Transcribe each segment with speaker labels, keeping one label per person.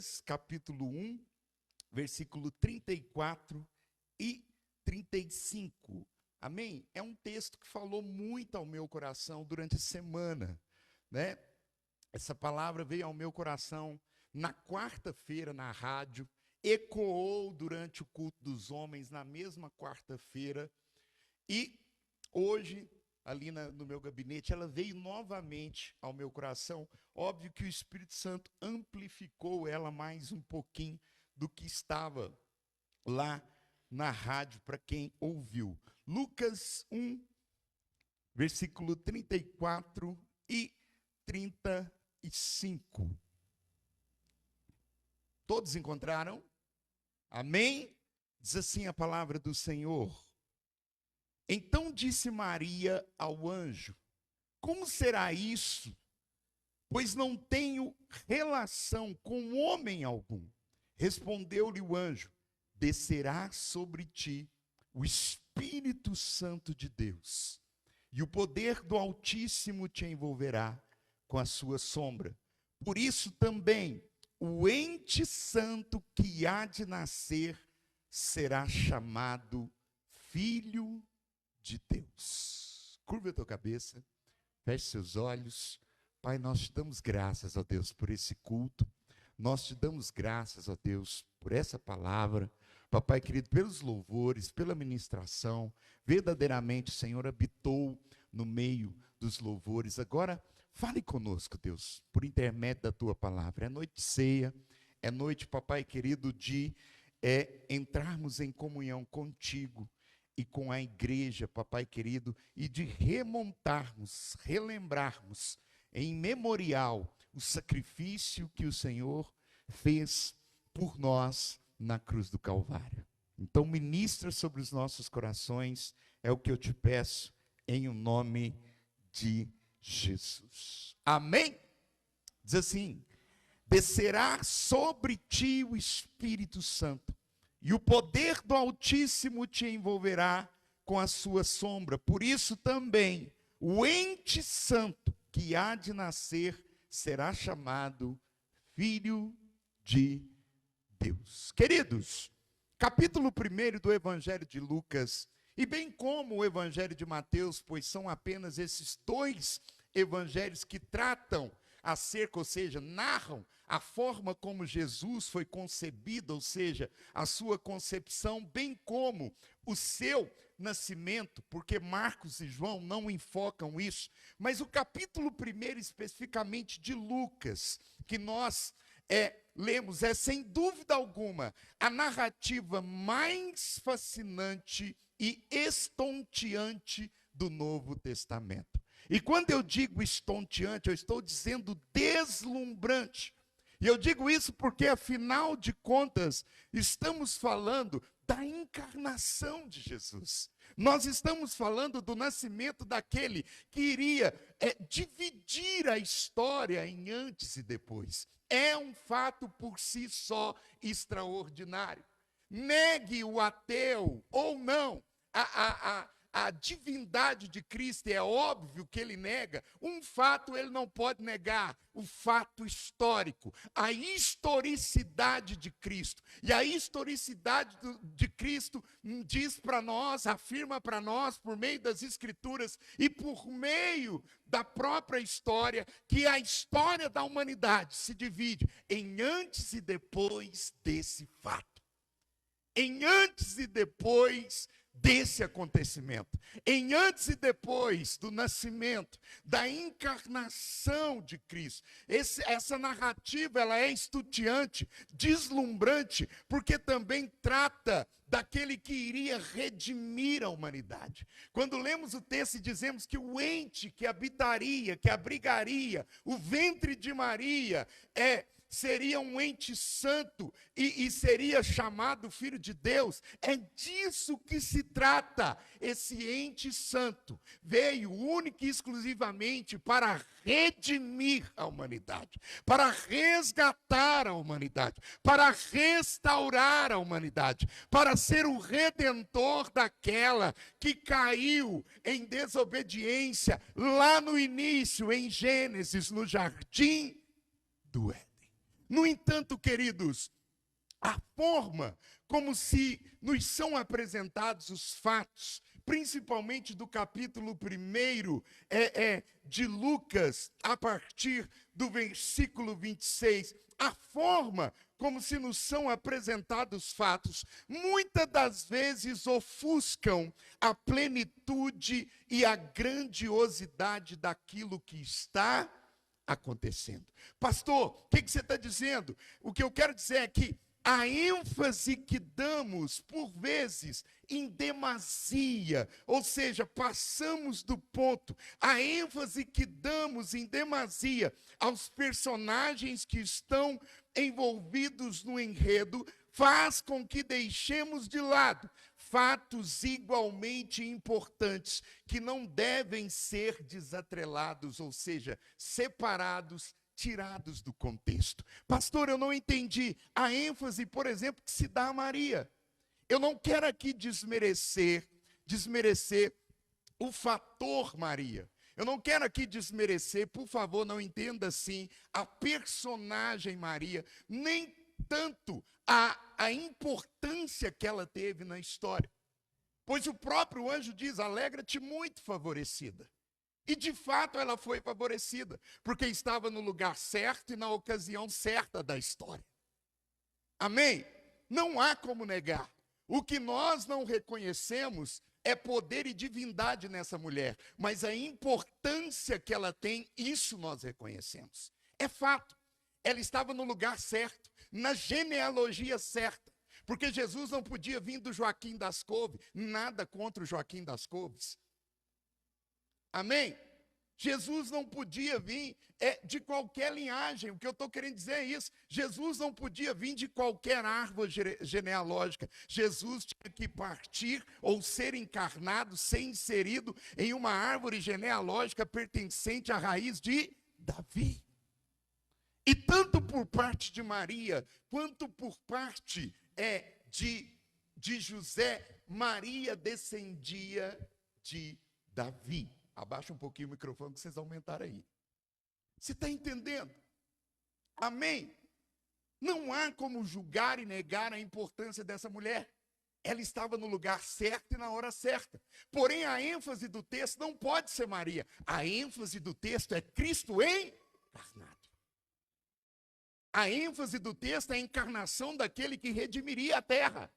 Speaker 1: Lucas, capítulo 1, versículo 34 e 35. Amém? É um texto que falou muito ao meu coração durante a semana, né? Essa palavra veio ao meu coração na quarta-feira na rádio, ecoou durante o culto dos homens na mesma quarta-feira e hoje, ali no meu gabinete, ela veio novamente ao meu coração. Óbvio que o Espírito Santo amplificou ela mais um pouquinho do que estava lá na rádio, para quem ouviu. Lucas 1, versículo 34 e 35. Todos encontraram? Amém? Diz assim a palavra do Senhor. Então disse Maria ao anjo: como será isso? Pois não tenho relação com homem algum. Respondeu-lhe o anjo: descerá sobre ti o Espírito Santo de Deus, e o poder do Altíssimo te envolverá com a sua sombra. Por isso também o ente santo que há de nascer será chamado Filho de Deus. Curva a tua cabeça, feche seus olhos. Pai, nós te damos graças, ó Deus, por esse culto. Nós te damos graças, ó Deus, por essa palavra. Papai querido, pelos louvores, pela ministração. Verdadeiramente o Senhor habitou no meio dos louvores. Agora, fale conosco, Deus, por intermédio da tua palavra. É noite de ceia, é noite, papai querido, de entrarmos em comunhão contigo e com a igreja, papai querido, e de remontarmos, relembrarmos em memorial o sacrifício que o Senhor fez por nós na cruz do Calvário. Então ministra sobre os nossos corações, é o que eu te peço, em o nome de Jesus. Amém? Diz assim: descerá sobre ti o Espírito Santo, e o poder do Altíssimo te envolverá com a sua sombra. Por isso também o ente santo que há de nascer será chamado Filho de Deus. Queridos, capítulo 1 do Evangelho de Lucas, e bem como o Evangelho de Mateus, pois são apenas esses dois evangelhos que tratam acerca, ou seja, narram a forma como Jesus foi concebido, ou seja, a sua concepção, bem como o seu nascimento, porque Marcos e João não enfocam isso, mas o capítulo 1 especificamente de Lucas, que nós lemos, é sem dúvida alguma a narrativa mais fascinante e estonteante do Novo Testamento. E quando eu digo estonteante, eu estou dizendo deslumbrante. E eu digo isso porque, afinal de contas, estamos falando da encarnação de Jesus. Nós estamos falando do nascimento daquele que iria dividir a história em antes e depois. É um fato por si só extraordinário. Negue o ateu ou não a divindade de Cristo, é óbvio que ele nega. Um fato ele não pode negar: o fato histórico, a historicidade de Cristo. E a historicidade de Cristo diz para nós, afirma para nós, por meio das Escrituras e por meio da própria história, que a história da humanidade se divide em antes e depois desse fato. Em antes e depois desse acontecimento, em antes e depois do nascimento, da encarnação de Cristo. Essa narrativa, ela é estonteante, deslumbrante, porque também trata daquele que iria redimir a humanidade. Quando lemos o texto e dizemos que o ente que habitaria, que abrigaria o ventre de Maria seria um ente santo e seria chamado Filho de Deus, é disso que se trata. Esse ente santo veio única e exclusivamente para redimir a humanidade, para resgatar a humanidade, para restaurar a humanidade, para ser o redentor daquela que caiu em desobediência lá no início, em Gênesis, no jardim do Éden. No entanto, queridos, a forma como se nos são apresentados os fatos, principalmente do capítulo 1 de Lucas, a partir do versículo 26, a forma como se nos são apresentados fatos, muitas das vezes ofuscam a plenitude e a grandiosidade daquilo que está acontecendo. Pastor, o que você está dizendo? O que eu quero dizer é que a ênfase que damos, por vezes, em demasia, ou seja, passamos do ponto, a ênfase que damos em demasia aos personagens que estão envolvidos no enredo, faz com que deixemos de lado fatos igualmente importantes, que não devem ser desatrelados, ou seja, separados, tirados do contexto. Pastor, eu não entendi a ênfase, por exemplo, que se dá a Maria. Eu não quero aqui desmerecer o fator Maria. Eu não quero aqui desmerecer, por favor, não entenda assim, a personagem Maria, nem tanto a importância que ela teve na história. Pois o próprio anjo diz, alegra-te muito, favorecida. E de fato ela foi favorecida, porque estava no lugar certo e na ocasião certa da história. Amém? Não há como negar. O que nós não reconhecemos é poder e divindade nessa mulher, mas a importância que ela tem, isso nós reconhecemos. É fato. Ela estava no lugar certo, na genealogia certa, porque Jesus não podia vir do Joaquim das Couves, nada contra o Joaquim das Couves. Amém? Jesus não podia vir de qualquer linhagem, o que eu estou querendo dizer é isso. Jesus não podia vir de qualquer árvore genealógica. Jesus tinha que partir ou ser encarnado, ser inserido em uma árvore genealógica pertencente à raiz de Davi. E tanto por parte de Maria, quanto por parte de José, Maria descendia de Davi. Abaixa um pouquinho o microfone que vocês aumentaram aí. Você está entendendo? Amém? Não há como julgar e negar a importância dessa mulher. Ela estava no lugar certo e na hora certa. Porém, a ênfase do texto não pode ser Maria. A ênfase do texto é Cristo encarnado. A ênfase do texto é a encarnação daquele que redimiria a terra.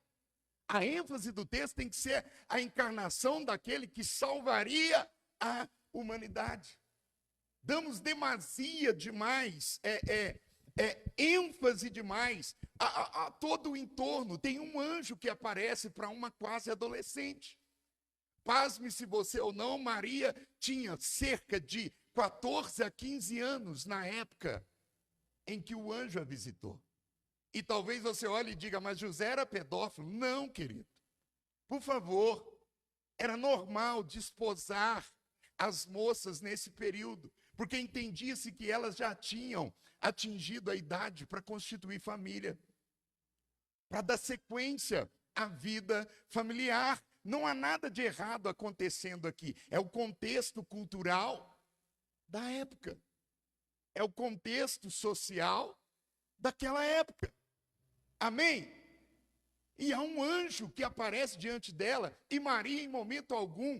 Speaker 1: A ênfase do texto tem que ser a encarnação daquele que salvaria a humanidade. Damos demasia demais, ênfase demais a todo o entorno. Tem um anjo que aparece para uma quase adolescente. Pasme se você ou não, Maria tinha cerca de 14 a 15 anos na época em que o anjo a visitou. E talvez você olhe e diga, mas José era pedófilo. Não, querido. Por favor, era normal desposar as moças nesse período, porque entendia-se que elas já tinham atingido a idade para constituir família, para dar sequência à vida familiar. Não há nada de errado acontecendo aqui. É o contexto cultural da época. É o contexto social daquela época. Amém? E há um anjo que aparece diante dela, e Maria, em momento algum,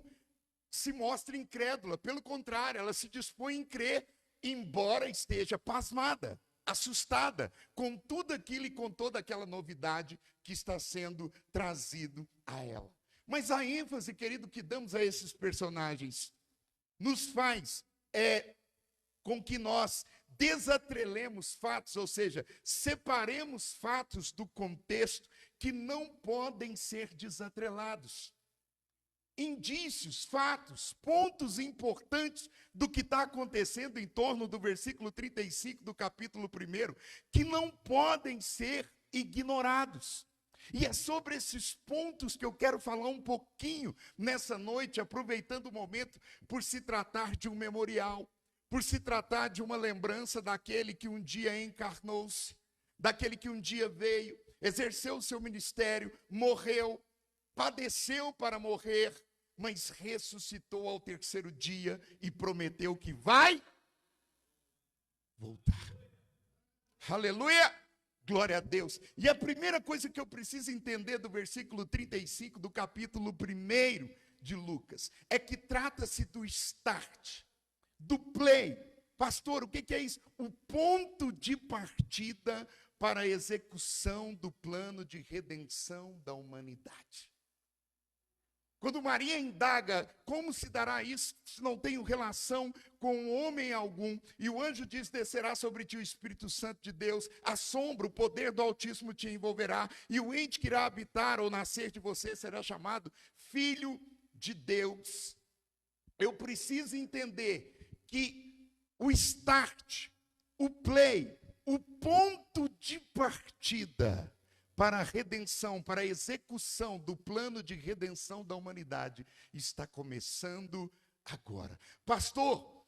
Speaker 1: se mostra incrédula. Pelo contrário, ela se dispõe em crer, embora esteja pasmada, assustada, com tudo aquilo e com toda aquela novidade que está sendo trazido a ela. Mas a ênfase, querido, que damos a esses personagens, nos faz com que nós desatrelemos fatos, ou seja, separemos fatos do contexto que não podem ser desatrelados. Indícios, fatos, pontos importantes do que está acontecendo em torno do versículo 35 do capítulo 1, que não podem ser ignorados. E é sobre esses pontos que eu quero falar um pouquinho nessa noite, aproveitando o momento por se tratar de um memorial, por se tratar de uma lembrança daquele que um dia encarnou-se, daquele que um dia veio, exerceu o seu ministério, morreu, padeceu para morrer, mas ressuscitou ao terceiro dia e prometeu que vai voltar. Aleluia! Glória a Deus. E a primeira coisa que eu preciso entender do versículo 35 do capítulo 1 de Lucas é que trata-se do start, do play. Pastor, o que é isso? O ponto de partida para a execução do plano de redenção da humanidade. Quando Maria indaga como se dará isso, se não tenho relação com homem algum, e o anjo diz, descerá sobre ti o Espírito Santo de Deus, a sombra, o poder do Altíssimo te envolverá, e o ente que irá habitar ou nascer de você será chamado Filho de Deus. Eu preciso entender que o start, o play, o ponto de partida para a redenção, para a execução do plano de redenção da humanidade, está começando agora. Pastor,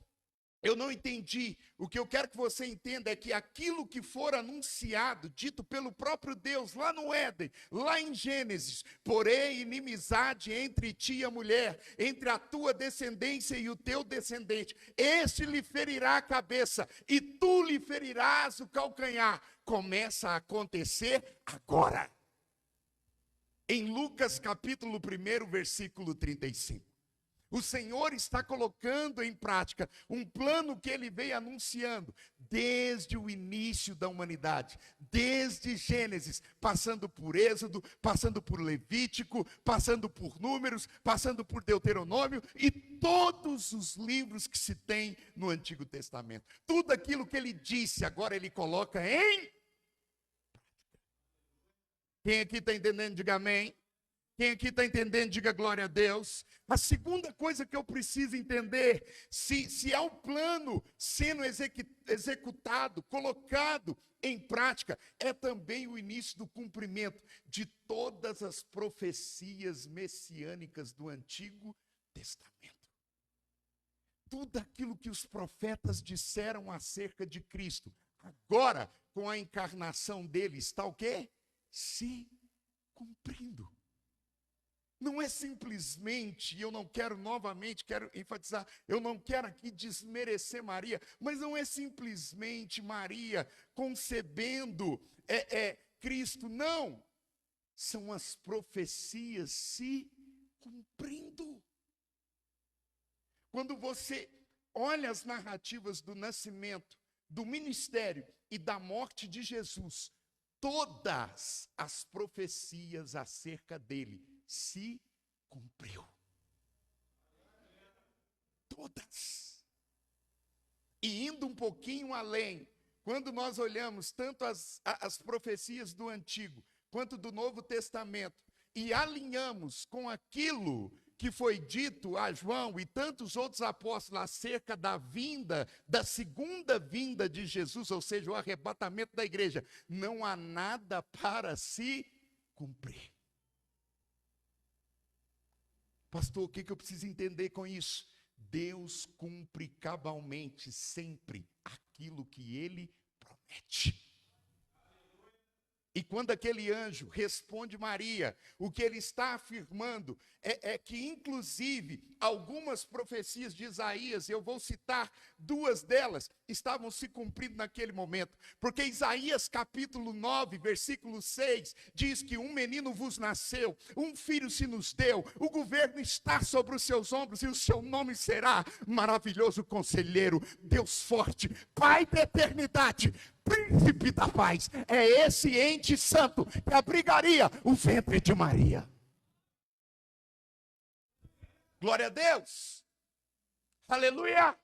Speaker 1: eu não entendi. O que eu quero que você entenda é que aquilo que for anunciado, dito pelo próprio Deus, lá no Éden, lá em Gênesis, porém inimizade entre ti e a mulher, entre a tua descendência e o teu descendente, este lhe ferirá a cabeça, e tu lhe ferirás o calcanhar. Começa a acontecer agora. Em Lucas capítulo 1, versículo 35. O Senhor está colocando em prática um plano que Ele veio anunciando desde o início da humanidade, desde Gênesis, passando por Êxodo, passando por Levítico, passando por Números, passando por Deuteronômio e todos os livros que se tem no Antigo Testamento. Tudo aquilo que Ele disse, agora Ele coloca em prática. Quem aqui está entendendo, diga amém. Quem aqui está entendendo, diga glória a Deus. A segunda coisa que eu preciso entender, se há um plano sendo executado, colocado em prática, é também o início do cumprimento de todas as profecias messiânicas do Antigo Testamento. Tudo aquilo que os profetas disseram acerca de Cristo, agora, com a encarnação dele, está o quê? Se cumprindo. Não é simplesmente, eu não quero novamente, quero enfatizar, eu não quero aqui desmerecer Maria, mas não é simplesmente Maria concebendo Cristo, não. São as profecias se cumprindo. Quando você olha as narrativas do nascimento, do ministério e da morte de Jesus, todas as profecias acerca dele se cumpriu. Todas. E indo um pouquinho além, quando nós olhamos tanto as profecias do Antigo quanto do Novo Testamento e alinhamos com aquilo que foi dito a João e tantos outros apóstolos acerca da vinda, da segunda vinda de Jesus, ou seja, o arrebatamento da igreja, não há nada para se cumprir. Pastor, o que eu preciso entender com isso? Deus cumpre cabalmente sempre aquilo que Ele promete. E quando aquele anjo responde Maria, o que ele está afirmando é que, inclusive, algumas profecias de Isaías, eu vou citar duas delas, estavam se cumprindo naquele momento. Porque Isaías capítulo 9, versículo 6, diz que um menino vos nasceu, um filho se nos deu, o governo está sobre os seus ombros e o seu nome será Maravilhoso Conselheiro, Deus Forte, Pai da Eternidade, Príncipe da Paz. É esse ente santo que abrigaria o ventre de Maria. Glória a Deus. Aleluia.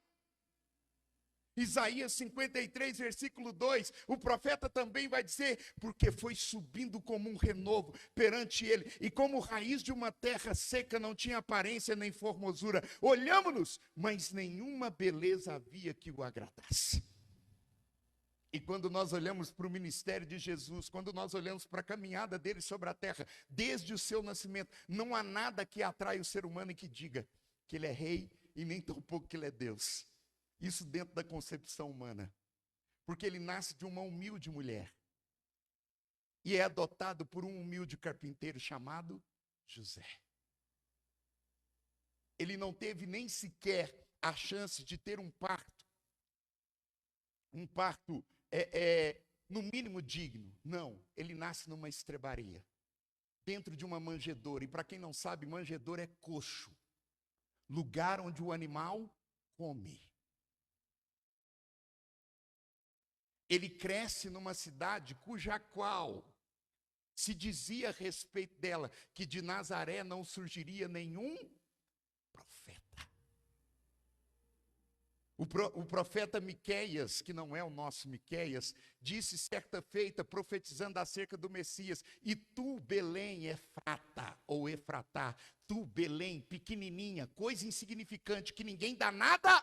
Speaker 1: Isaías 53, versículo 2, o profeta também vai dizer, porque foi subindo como um renovo perante ele, e como raiz de uma terra seca, não tinha aparência nem formosura. Olhamos-nos, mas nenhuma beleza havia que o agradasse. E quando nós olhamos para o ministério de Jesus, quando nós olhamos para a caminhada dele sobre a terra, desde o seu nascimento, não há nada que atrai o ser humano e que diga que ele é rei e nem tampouco que ele é Deus. Isso dentro da concepção humana. Porque ele nasce de uma humilde mulher. E é adotado por um humilde carpinteiro chamado José. Ele não teve nem sequer a chance de ter um parto. Um parto no mínimo digno. Não, ele nasce numa estrebaria, dentro de uma manjedoura. E para quem não sabe, manjedoura é coxo, lugar onde o animal come. Ele cresce numa cidade cuja qual se dizia a respeito dela que de Nazaré não surgiria nenhum profeta. O profeta Miqueias, que não é o nosso Miqueias, disse certa feita, profetizando acerca do Messias: e tu, Belém, Efrata, ou Efratá, tu, Belém, pequenininha, coisa insignificante, que ninguém dá nada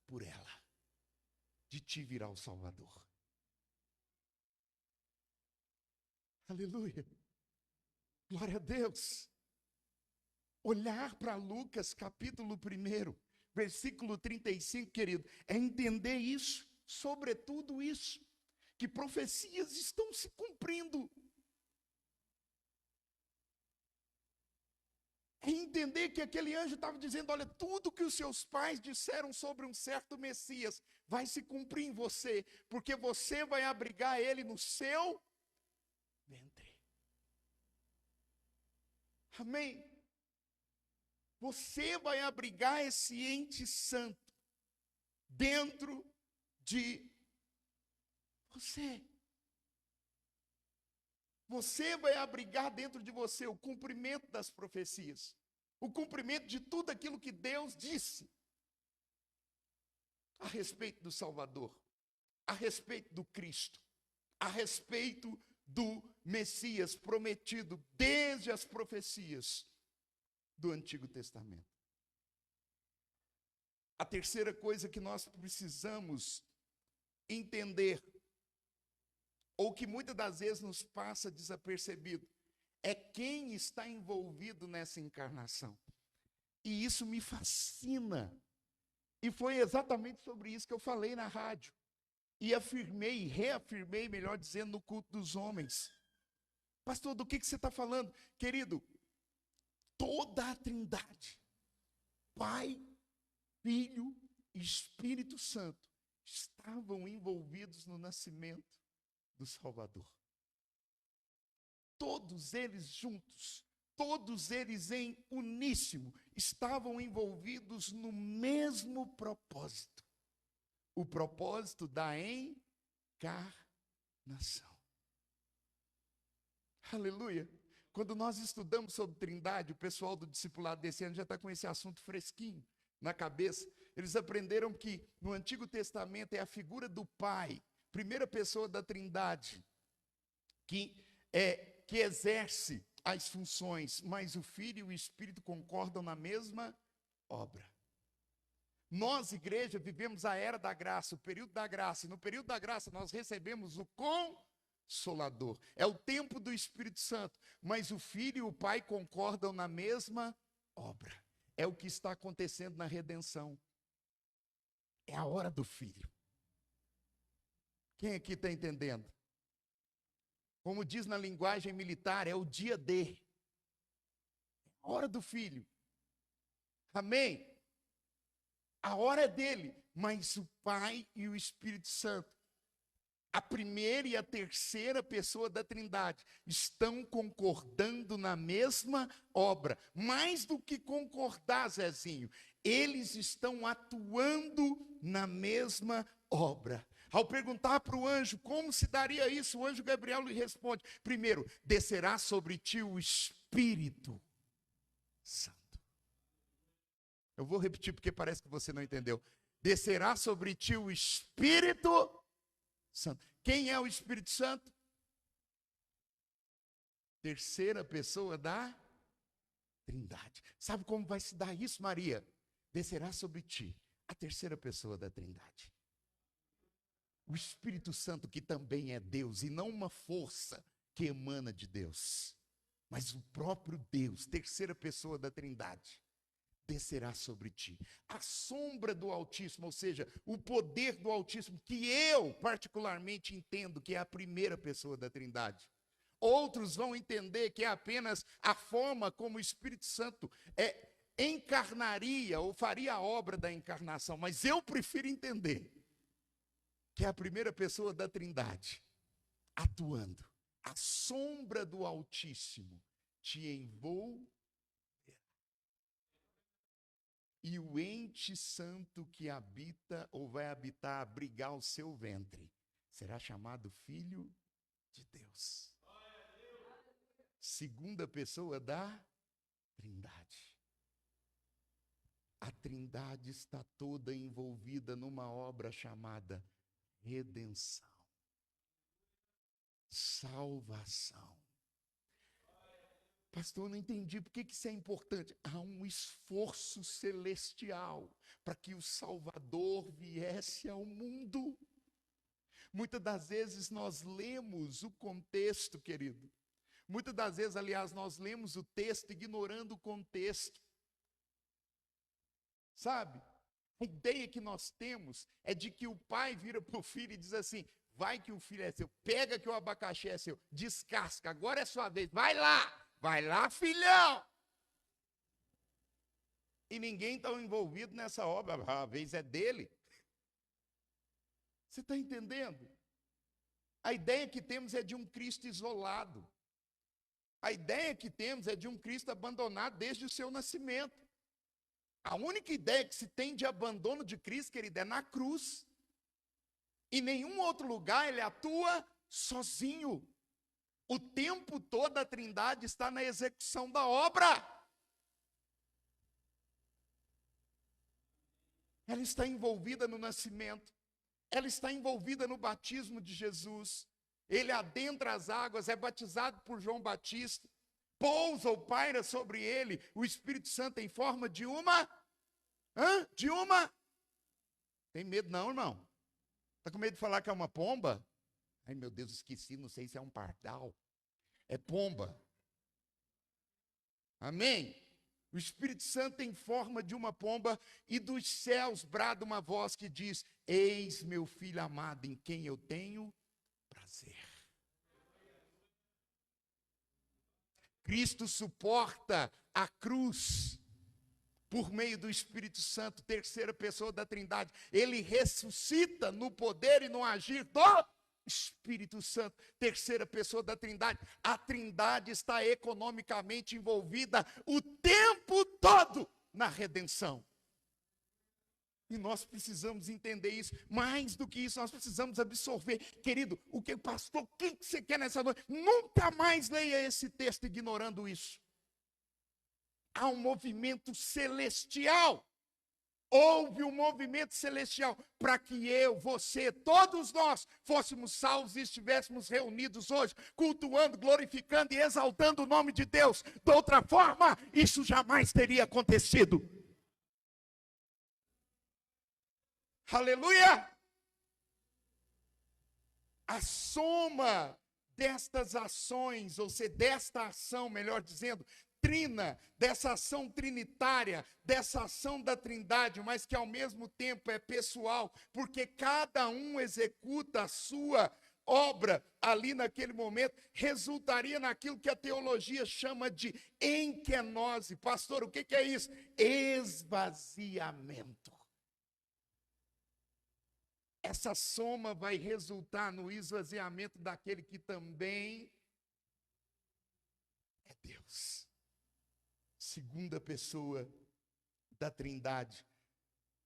Speaker 1: por ela, de ti virá o Salvador. Aleluia. Glória a Deus. Olhar para Lucas capítulo 1, versículo 35, querido, é entender isso, sobretudo isso, que profecias estão se cumprindo. É entender que aquele anjo estava dizendo: olha, tudo que os seus pais disseram sobre um certo Messias vai se cumprir em você, porque você vai abrigar ele no seu ventre. Amém? Você vai abrigar esse ente santo dentro de você. Você vai abrigar dentro de você o cumprimento das profecias, o cumprimento de tudo aquilo que Deus disse a respeito do Salvador, a respeito do Cristo, a respeito do Messias prometido desde as profecias do Antigo Testamento. A terceira coisa que nós precisamos entender, ou que muitas das vezes nos passa desapercebido, é quem está envolvido nessa encarnação. E isso me fascina. E foi exatamente sobre isso que eu falei na rádio. E afirmei, reafirmei, melhor dizendo, no culto dos homens. Pastor, do que você está falando? Querido, toda a Trindade, Pai, Filho e Espírito Santo, estavam envolvidos no nascimento do Salvador. Todos eles juntos, todos eles em uníssono, estavam envolvidos no mesmo propósito. O propósito da encarnação. Aleluia. Quando nós estudamos sobre Trindade, o pessoal do discipulado desse ano já está com esse assunto fresquinho na cabeça. Eles aprenderam que no Antigo Testamento é a figura do Pai, primeira pessoa da Trindade, que exerce as funções, mas o Filho e o Espírito concordam na mesma obra. Nós, igreja, vivemos a era da graça, o período da graça, e no período da graça nós recebemos o Consolador. É o tempo do Espírito Santo, mas o Filho e o Pai concordam na mesma obra. É o que está acontecendo na redenção. É a hora do Filho. Quem aqui está entendendo? Como diz na linguagem militar, é o dia D. É a hora do Filho. Amém? A hora é dele, mas o Pai e o Espírito Santo, a primeira e a terceira pessoa da Trindade, estão concordando na mesma obra. Mais do que concordar, Zezinho, eles estão atuando na mesma obra. Ao perguntar para o anjo como se daria isso, o anjo Gabriel lhe responde: primeiro, descerá sobre ti o Espírito Santo. Eu vou repetir porque parece que você não entendeu. Descerá sobre ti o Espírito Santo. Quem é o Espírito Santo? Terceira pessoa da Trindade. Sabe como vai se dar isso, Maria? Descerá sobre ti a terceira pessoa da Trindade. O Espírito Santo, que também é Deus, e não uma força que emana de Deus, mas o próprio Deus, terceira pessoa da Trindade, descerá sobre ti. A sombra do Altíssimo, ou seja, o poder do Altíssimo, que eu particularmente entendo que é a primeira pessoa da Trindade. Outros vão entender que é apenas a forma como o Espírito Santo encarnaria ou faria a obra da encarnação, mas eu prefiro entender que é a primeira pessoa da Trindade, atuando. A sombra do Altíssimo te envolverá. E o ente santo que habita ou vai habitar, abrigar o seu ventre, será chamado Filho de Deus. Segunda pessoa da Trindade. A Trindade está toda envolvida numa obra chamada redenção, salvação. Pastor, eu não entendi por que isso é importante. Há um esforço celestial para que o Salvador viesse ao mundo. Muitas das vezes nós lemos o contexto, querido. Muitas das vezes, aliás, nós lemos o texto ignorando o contexto. Sabe? A ideia que nós temos é de que o pai vira para o filho e diz assim: vai que o filho é seu, pega que o abacaxi é seu, descasca, agora é sua vez, vai lá, filhão. E ninguém está envolvido nessa obra, a vez é dele. Você está entendendo? A ideia que temos é de um Cristo isolado. A ideia que temos é de um Cristo abandonado desde o seu nascimento. A única ideia que se tem de abandono de Cristo, querido, é na cruz. Em nenhum outro lugar ele atua sozinho. O tempo todo a Trindade está na execução da obra. Ela está envolvida no nascimento. Ela está envolvida no batismo de Jesus. Ele adentra as águas, é batizado por João Batista. Pousa ou paira sobre ele o Espírito Santo em forma de uma... Tem medo não, irmão? Está com medo de falar que é uma pomba? Ai, meu Deus, esqueci, não sei se é um pardal. É pomba. Amém? O Espírito Santo em forma de uma pomba, e dos céus brada uma voz que diz: eis meu filho amado, em quem eu tenho prazer. Cristo suporta a cruz por meio do Espírito Santo, terceira pessoa da Trindade. Ele ressuscita no poder e no agir do Espírito Santo, terceira pessoa da Trindade. A Trindade está economicamente envolvida o tempo todo na redenção. E nós precisamos entender isso. Mais do que isso, nós precisamos absorver. Querido, pastor, o que você quer nessa noite? Nunca mais leia esse texto ignorando isso. Há um movimento celestial. Houve um movimento celestial para que eu, você, todos nós fôssemos salvos e estivéssemos reunidos hoje, cultuando, glorificando e exaltando o nome de Deus. De outra forma, isso jamais teria acontecido. Aleluia! A soma destas ações, ou seja, desta ação, melhor dizendo, trina, dessa ação trinitária, dessa ação da Trindade, mas que ao mesmo tempo é pessoal, porque cada um executa a sua obra ali naquele momento, resultaria naquilo que a teologia chama de enkenose. Pastor, o que é isso? Esvaziamento. Essa soma vai resultar no esvaziamento daquele que também é Deus. Segunda pessoa da Trindade.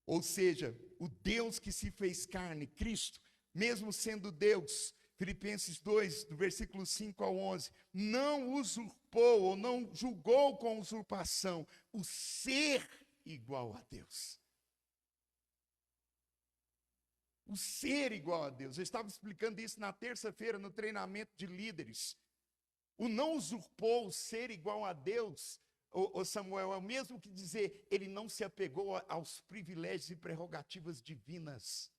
Speaker 1: Ou seja, o Deus que se fez carne, Cristo, mesmo sendo Deus, Filipenses 2, do versículo 5 ao 11, não usurpou ou não julgou com usurpação o ser igual a Deus. O ser igual a Deus. Eu estava explicando isso na terça-feira no treinamento de líderes. O não usurpou o ser igual a Deus, o Samuel, é o mesmo que dizer, ele não se apegou aos privilégios e prerrogativas divinas.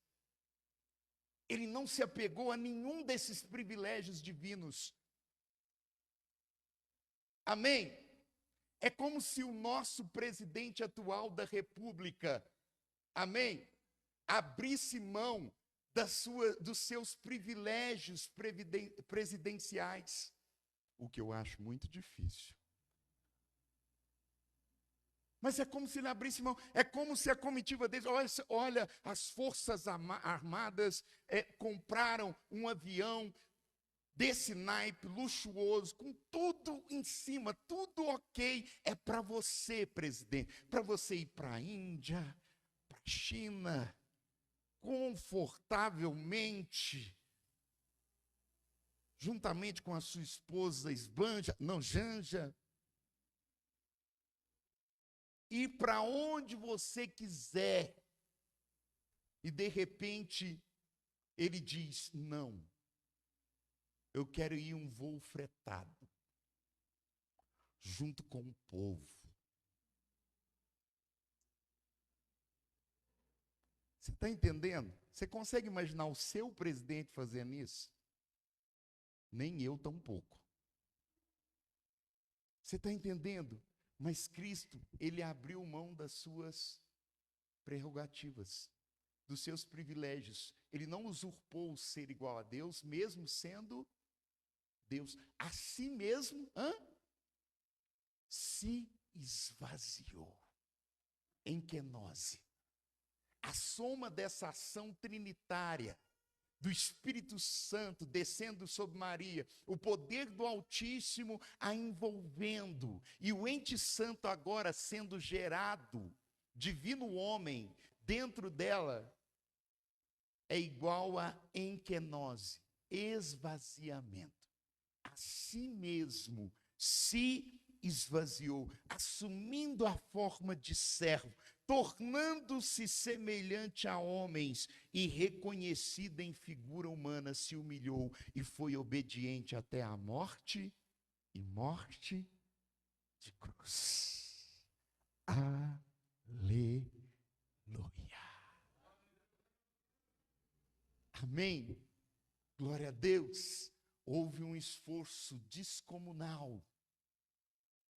Speaker 1: Ele não se apegou a nenhum desses privilégios divinos. Amém? É como se o nosso presidente atual da República, amém, abrisse mão dos seus privilégios presidenciais, o que eu acho muito difícil. Mas é como se ele abrisse mão, é como se a comitiva deles, olha, as forças armadas compraram um avião desse naipe luxuoso, com tudo em cima, tudo ok, é para você, presidente, para você ir para a Índia, para a China, confortavelmente, juntamente com a sua esposa Janja, ir para onde você quiser. E de repente, ele diz: não, eu quero ir um voo fretado, junto com o povo. Você está entendendo? Você consegue imaginar o seu presidente fazendo isso? Nem eu tampouco. Você está entendendo? Mas Cristo, ele abriu mão das suas prerrogativas, dos seus privilégios. Ele não usurpou o ser igual a Deus, mesmo sendo Deus. A si mesmo, se esvaziou em kenose. A soma dessa ação trinitária, do Espírito Santo descendo sobre Maria, o poder do Altíssimo a envolvendo, e o ente santo agora sendo gerado, divino homem, dentro dela, é igual a enkenose, esvaziamento. A si mesmo se esvaziou, assumindo a forma de servo, tornando-se semelhante a homens e reconhecido em figura humana, se humilhou e foi obediente até a morte e morte de cruz. Aleluia. Amém. Glória a Deus. Houve um esforço descomunal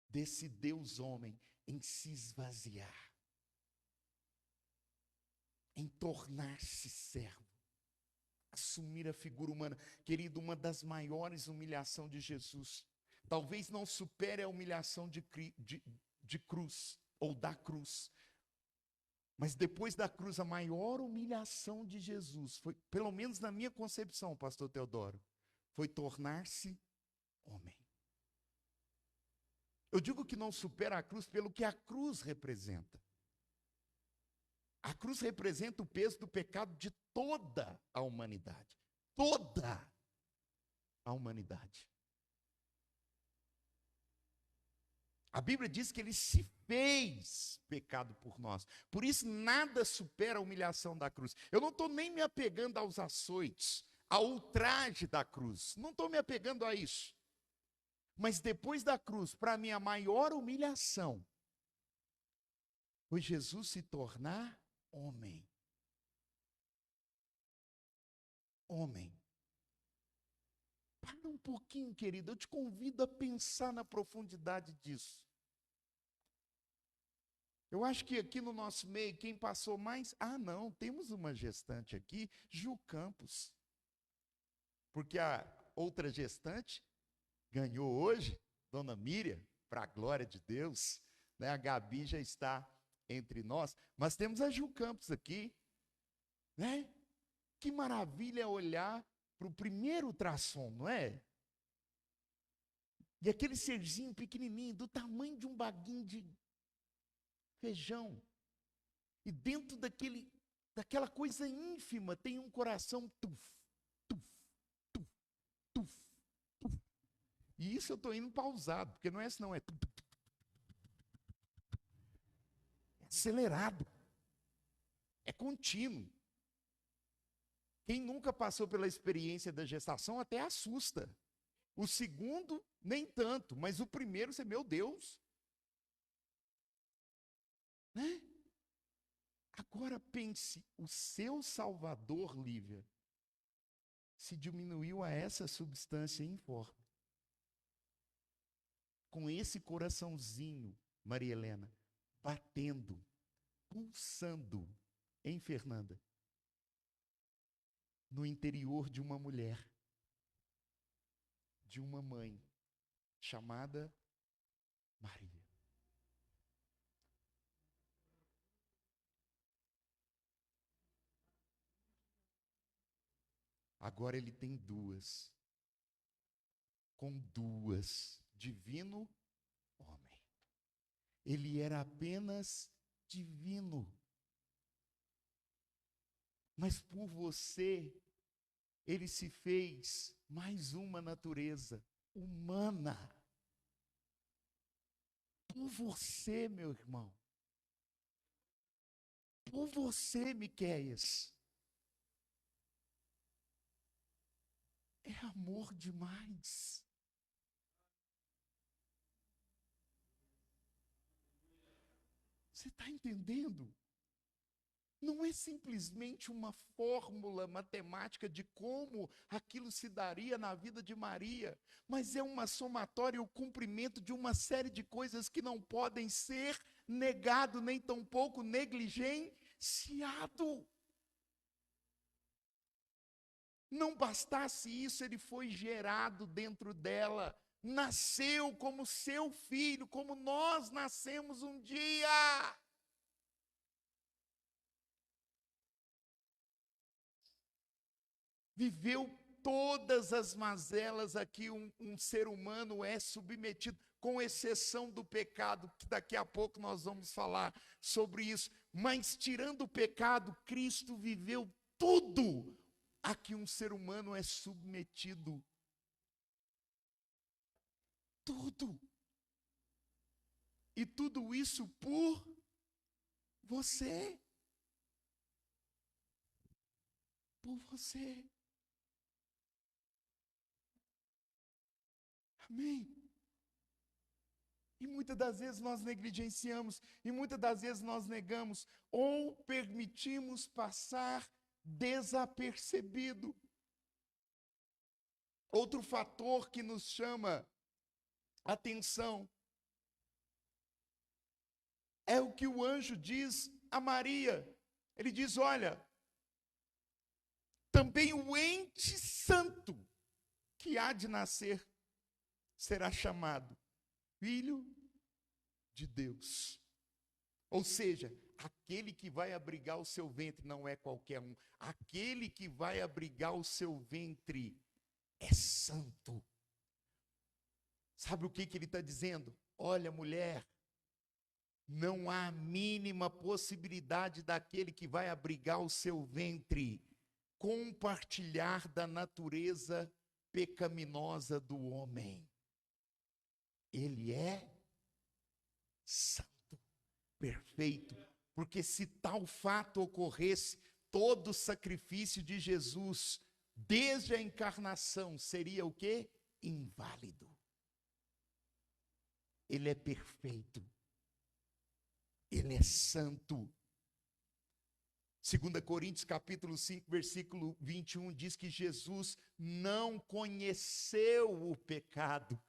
Speaker 1: desse Deus homem em se esvaziar, em tornar-se servo, assumir a figura humana. Querido, uma das maiores humilhações de Jesus, talvez não supere a humilhação de cruz, ou da cruz, mas depois da cruz, a maior humilhação de Jesus, foi, pelo menos na minha concepção, pastor Teodoro, foi tornar-se homem. Eu digo que não supera a cruz pelo que a cruz representa. A cruz representa o peso do pecado de toda a humanidade. Toda a humanidade. A Bíblia diz que ele se fez pecado por nós. Por isso, nada supera a humilhação da cruz. Eu não estou nem me apegando aos açoites, ao ultraje da cruz. Não estou me apegando a isso. Mas depois da cruz, para mim, a maior humilhação foi Jesus se tornar homem. Homem. Para um pouquinho, querido, eu te convido a pensar na profundidade disso. Eu acho que aqui no nosso meio, quem passou mais... não, temos uma gestante aqui, Ju Campos. Porque a outra gestante ganhou hoje, Dona Miriam, para a glória de Deus, né? A Gabi já está entre nós, mas temos a Ju Campos aqui, né? Que maravilha olhar para o primeiro ultrassom, não é? E aquele serzinho pequenininho, do tamanho de um baguinho de feijão, e dentro daquela coisa ínfima tem um coração tuf, tuf, tuf, tuf, tuf. E isso eu estou indo pausado, porque não é assim, não, é tuf, tuf, tuf. É acelerado, é contínuo. Quem nunca passou pela experiência da gestação até assusta. O segundo, nem tanto, mas o primeiro, você, meu Deus. Né? Agora pense, o seu Salvador, Lívia, se diminuiu a essa substância informe. Com esse coraçãozinho, Maria Helena, batendo, pulsando, em Fernanda, no interior de uma mulher, de uma mãe, chamada Maria. Agora ele tem duas. com duas, divino homem. Ele era apenas divino. Mas por você, ele se fez mais uma natureza humana. Por você, meu irmão. Por você, Miqueias. É amor demais. Você está entendendo? Não é simplesmente uma fórmula matemática de como aquilo se daria na vida de Maria, mas é uma somatória e o cumprimento de uma série de coisas que não podem ser negado, nem tampouco negligenciado. Não bastasse isso, ele foi gerado dentro dela, nasceu como seu filho, como nós nascemos um dia. Viveu todas as mazelas a que um ser humano é submetido, com exceção do pecado, que daqui a pouco nós vamos falar sobre isso. Mas tirando o pecado, Cristo viveu tudo a que um ser humano é submetido. Tudo. E tudo isso por você. Por você. Amém? E muitas das vezes nós negligenciamos, e muitas das vezes nós negamos, ou permitimos passar desapercebido. Outro fator que nos chama atenção é o que o anjo diz a Maria. Ele diz: olha, também o ente santo que há de nascer será chamado Filho de Deus. Ou seja, aquele que vai abrigar o seu ventre não é qualquer um. Aquele que vai abrigar o seu ventre é santo. Sabe o que ele está dizendo? Olha, mulher, não há a mínima possibilidade daquele que vai abrigar o seu ventre compartilhar da natureza pecaminosa do homem. Ele é santo, perfeito, porque se tal fato ocorresse, todo o sacrifício de Jesus, desde a encarnação, seria o quê? Inválido. Ele é perfeito. Ele é santo. 2 Coríntios capítulo 5, versículo 21, diz que Jesus não conheceu o pecado.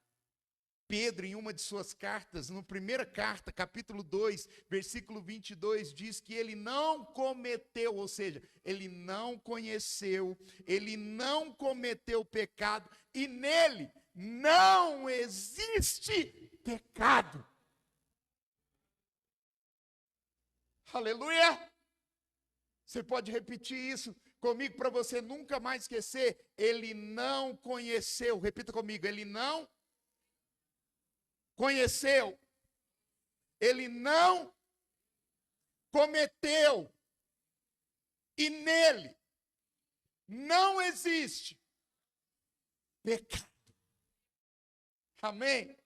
Speaker 1: Pedro, em uma de suas cartas, na primeira carta, capítulo 2, versículo 22, diz que ele não cometeu, ou seja, ele não conheceu, ele não cometeu pecado, e nele não existe pecado. Aleluia! Você pode repetir isso comigo para você nunca mais esquecer. Ele não conheceu, repita comigo, ele não conheceu, ele não cometeu, e nele não existe pecado. Amém?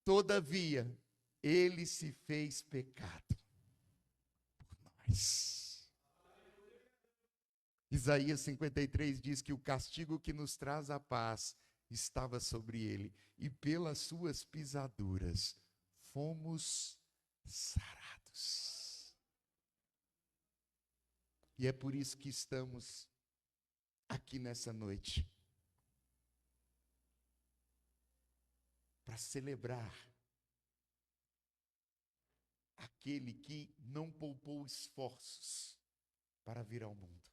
Speaker 1: Todavia, ele se fez pecado por nós. Isaías 53 diz que o castigo que nos traz a paz estava sobre ele, e pelas suas pisaduras fomos sarados. E é por isso que estamos aqui nessa noite, para celebrar aquele que não poupou esforços para vir ao mundo,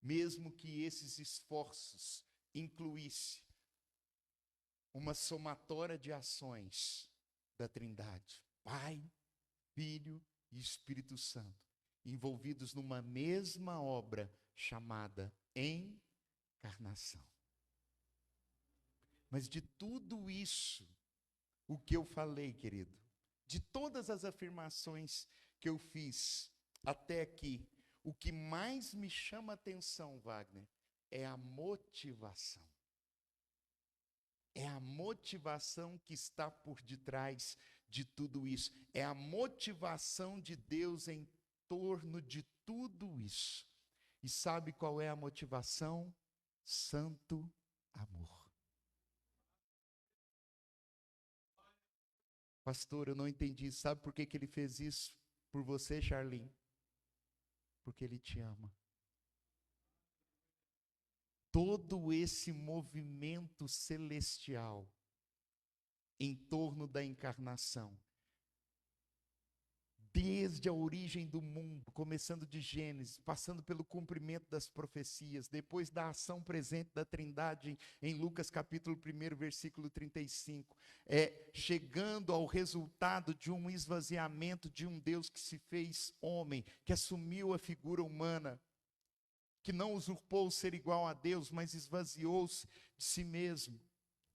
Speaker 1: mesmo que esses esforços incluíssem uma somatória de ações da Trindade, Pai, Filho e Espírito Santo, envolvidos numa mesma obra chamada encarnação. Mas de tudo isso, o que eu falei, querido, de todas as afirmações que eu fiz até aqui, o que mais me chama a atenção, Wagner, é a motivação. É a motivação que está por detrás de tudo isso. É a motivação de Deus em torno de tudo isso. E sabe qual é a motivação? Santo amor. Pastor, eu não entendi. Sabe por que ele fez isso por você, Charlene? Porque ele te ama. Todo esse movimento celestial em torno da encarnação, desde a origem do mundo, começando de Gênesis, passando pelo cumprimento das profecias, depois da ação presente da Trindade em Lucas capítulo 1, versículo 35, chegando ao resultado de um esvaziamento de um Deus que se fez homem, que assumiu a figura humana, que não usurpou o ser igual a Deus, mas esvaziou-se de si mesmo.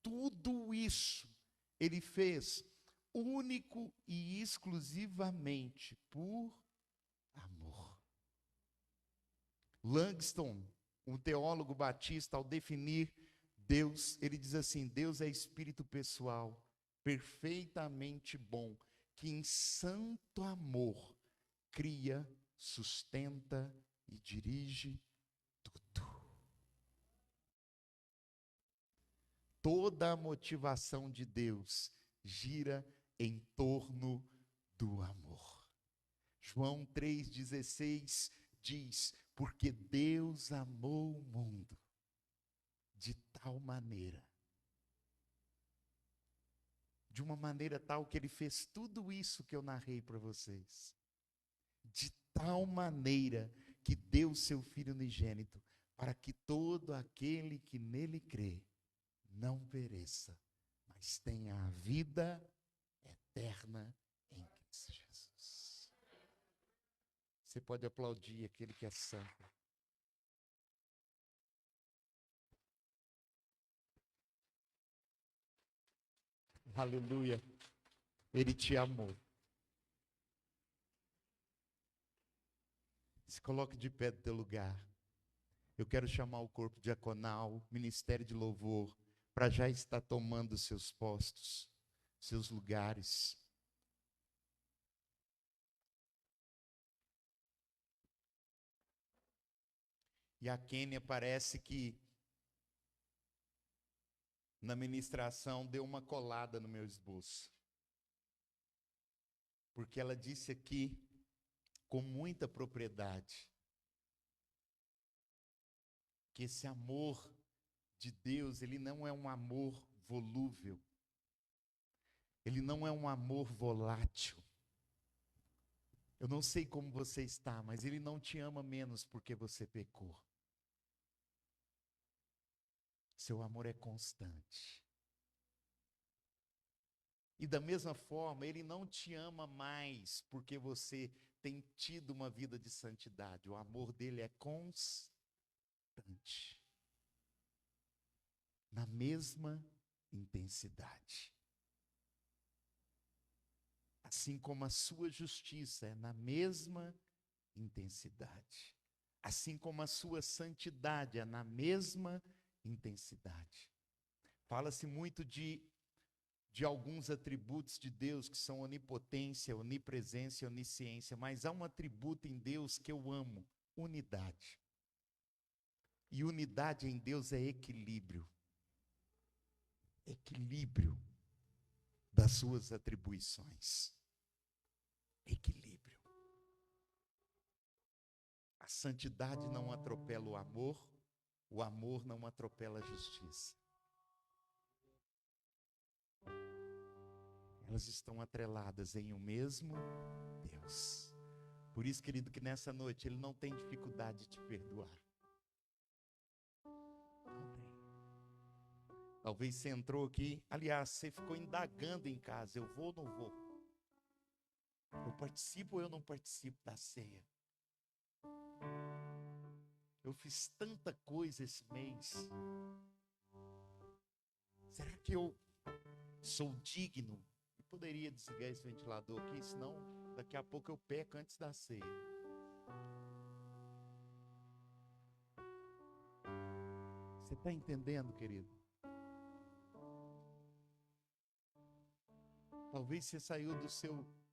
Speaker 1: Tudo isso ele fez único e exclusivamente por amor. Langston, um teólogo batista, ao definir Deus, ele diz assim: Deus é espírito pessoal, perfeitamente bom, que em santo amor cria, sustenta e dirige tudo. Toda a motivação de Deus gira em torno do amor. João 3,16 diz: porque Deus amou o mundo de tal maneira, de uma maneira tal que ele fez tudo isso que eu narrei para vocês, de tal maneira que deu seu Filho unigênito, para que todo aquele que nele crê não pereça, mas tenha a vida eterna em Cristo Jesus. Você pode aplaudir aquele que é santo. Aleluia. Ele te amou. Se coloque de pé do teu lugar. Eu quero chamar o corpo diaconal, ministério de louvor, para já estar tomando seus postos, seus lugares. E a Kênia parece que na ministração deu uma colada no meu esboço. Porque ela disse aqui, com muita propriedade, que esse amor de Deus, ele não é um amor volúvel. Ele não é um amor volátil. Eu não sei como você está, mas ele não te ama menos porque você pecou. Seu amor é constante. E da mesma forma, ele não te ama mais porque você tem tido uma vida de santidade. O amor dele é constante. Na mesma intensidade. Assim como a sua justiça é na mesma intensidade. Assim como a sua santidade é na mesma intensidade. Fala-se muito de alguns atributos de Deus que são onipotência, onipresença e onisciência, mas há um atributo em Deus que eu amo: unidade. E unidade em Deus é equilíbrio. Equilíbrio das suas atribuições. Equilíbrio. A santidade não atropela o amor não atropela a justiça. Elas estão atreladas em um mesmo Deus. Por isso, querido, que nessa noite Ele não tem dificuldade de te perdoar. Não tem. Talvez você entrou aqui, aliás, você ficou indagando em casa: eu vou ou não vou? Eu participo ou eu não participo da ceia? Eu fiz tanta coisa esse mês. Será que eu sou digno? Eu poderia desligar esse ventilador aqui, senão daqui a pouco eu peco antes da ceia. Você está entendendo, querido? Talvez você saiu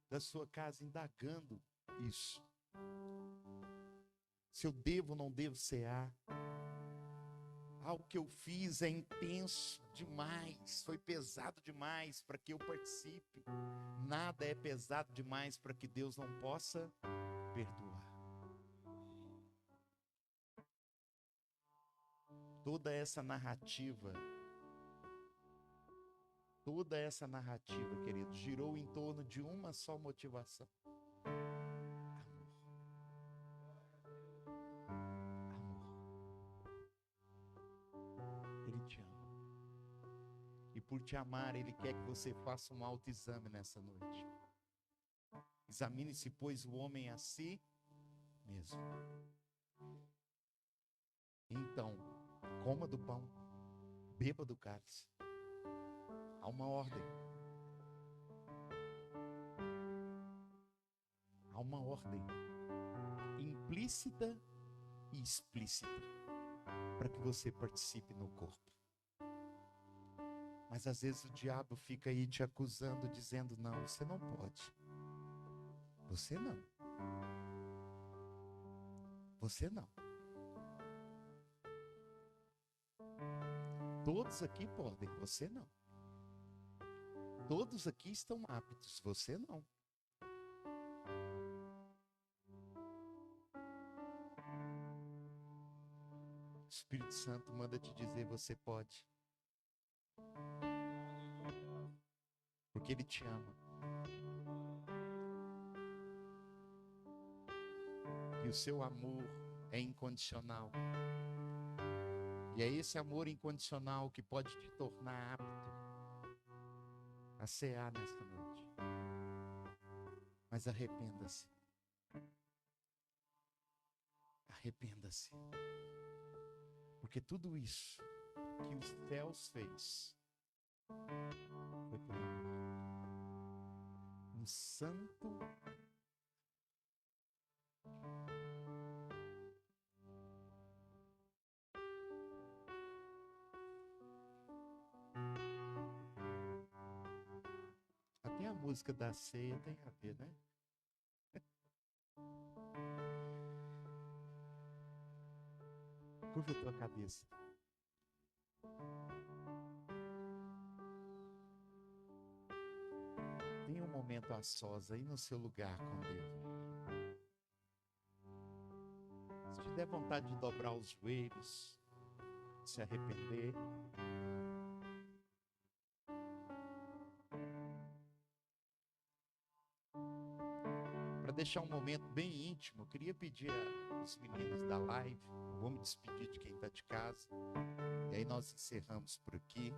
Speaker 1: da sua casa indagando isso. Se eu devo ou não devo cear. O que eu fiz é intenso demais, foi pesado demais para que eu participe. Nada é pesado demais para que Deus não possa perdoar. Toda essa narrativa, querido, girou em torno de uma só motivação: Ele te ama. E por te amar, Ele quer que você faça um autoexame nessa noite. Examine-se, pois, o homem a si mesmo. Então, coma do pão, beba do cálice. Há uma ordem. Há uma ordem implícita e explícita para que você participe no corpo. Mas às vezes o diabo fica aí te acusando, dizendo: não, você não pode. Você não. Você não. Todos aqui podem, você não. Todos aqui estão aptos, você não. O Espírito Santo manda te dizer: você pode. Porque Ele te ama. E o seu amor é incondicional. E é esse amor incondicional que pode te tornar apto a cear nesta noite. Mas arrependa-se. Arrependa-se. Porque tudo isso que os céus fez foi por amor. Um santo até a música da ceia tem a ver, né? Curva a tua cabeça. Tenha um momento a sós aí no seu lugar com Deus. Se te der vontade de dobrar os joelhos, de se arrepender, para deixar um momento bem íntimo, eu queria pedir aos meninos da live, vou me despedir de quem está de casa, e aí nós encerramos por aqui.